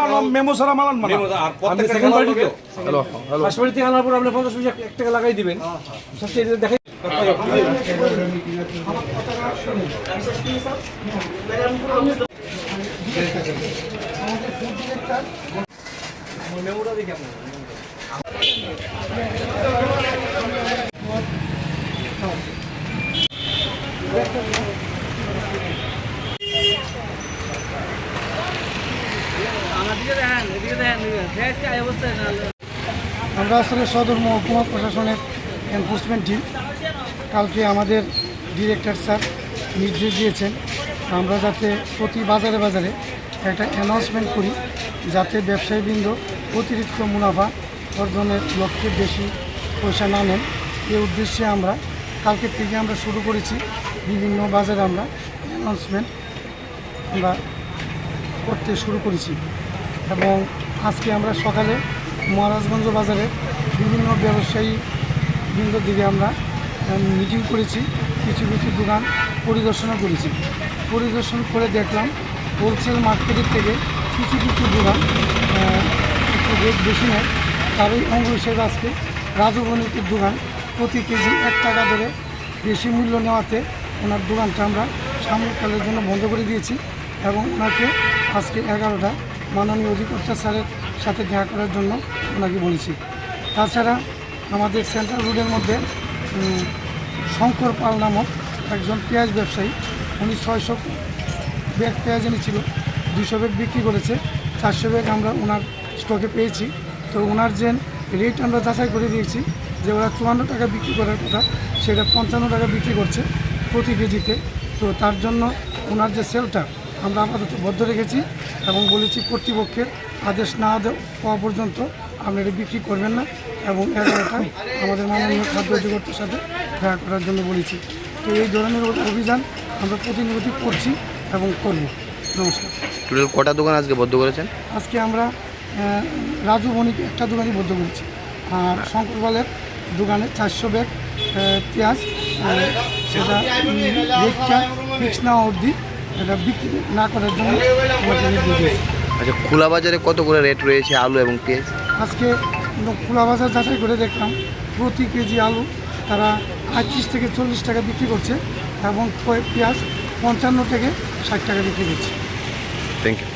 Malan memo ছাড়া Malan মানে আপনি সেকেন্ড পার্টি তো ফার্স্ট পার্টি থেকে আনার পর আপনি 50 পয়সা 1 টাকা লাগাই দিবেন সবচেয়ে দেখাই মেমোটা দেখি আপনি আমরা আসলে সদর মহকুমা প্রশাসনের এনফোর্সমেন্ট টিম কালকে আমাদের ডিরেক্টর স্যার নির্দেশ দিয়েছেন আমরা যাতে প্রতি বাজারে বাজারে একটা অ্যানাউন্সমেন্ট করি যাতে ব্যবসায়ীবৃন্দ অতিরিক্ত মুনাফা অর্জনের লক্ষ্যে বেশি পয়সা না নেন এই উদ্দেশ্যে আমরা কালকে থেকে আমরা শুরু করেছি বিভিন্ন বাজারে আমরা অ্যানাউন্সমেন্ট আমরা করতে শুরু করেছি এবং আজকে আমরা সকালে মহারাজগঞ্জ বাজারে বিভিন্ন ব্যবসায়ী বৃন্দ দিকে আমরা মিটিং করেছি কিছু কিছু দোকান পরিদর্শনও করেছি পরিদর্শন করে দেখলাম হোলসেল মার্কেটের থেকে কিছু কিছু দোকান একটু রেট বেশি নেয় তারই অঙ্গ হিসেবে আজকে রাজু বণিকের দোকান প্রতি কেজি 1 টাকা ধরে বেশি মূল্য নেওয়াতে ওনার দোকানটা আমরা সাময়িককালের জন্য বন্ধ করে দিয়েছি এবং ওনাকে আজকে 11টা মাননীয় অধিকর্তা স্যারের সাথে দেখা করার জন্য ওনাকে বলেছি তাছাড়া আমাদের সেন্ট্রাল রোডের মধ্যে শঙ্কর পাল নামক একজন পেঁয়াজ ব্যবসায়ী উনি 600 ব্যাগ পেঁয়াজ এনেছিল 200 ব্যাগ বিক্রি করেছে 400 ব্যাগ আমরা ওনার স্টকে পেয়েছি তো ওনার যে রেট আমরা যাচাই করে দিয়েছি যে ওরা 54 টাকা বিক্রি করার কথা সেটা 55 টাকা বিক্রি করছে প্রতি কেজিতে তো তার জন্য ওনার যে সেলটা আমরা আপাতত বদ্ধ রেখেছি এবং বলেছি কর্তৃপক্ষের আদেশ না পাওয়া পর্যন্ত আপনারা বিক্রি করবেন না এবং 11টায় আমাদের মাননীয় খাদ্য অধিকর্তার সাথে দেখা করার জন্য বলেছি তো এই ধরনের অভিযান আমরা প্রতিনিয়ত করছি এবং করব নমস্কার। টোটাল কটা দোকান আজকে বদ্ধ করেছেন? আজকে আমরা রাজু বণিক একটা দোকানই বদ্ধ করেছি আর শঙ্করপালের দোকানে 400 ব্যাগ পেঁয়াজ সেটা রেটটা ফিক্স না অবধি এটা বিক্রি না করার জন্য আমাকে নির্দেশ দিয়েছে। আচ্ছা খোলা বাজারে কত করে রেট রয়েছে আলু এবং পেঁয়াজ? আজকে খোলা বাজার যাচাই করে দেখলাম প্রতি কেজি আলু তারা 38 থেকে 40 টাকা বিক্রি করছে এবং পেঁয়াজ 55 থেকে 60 টাকা বিক্রি করছে। Thank you.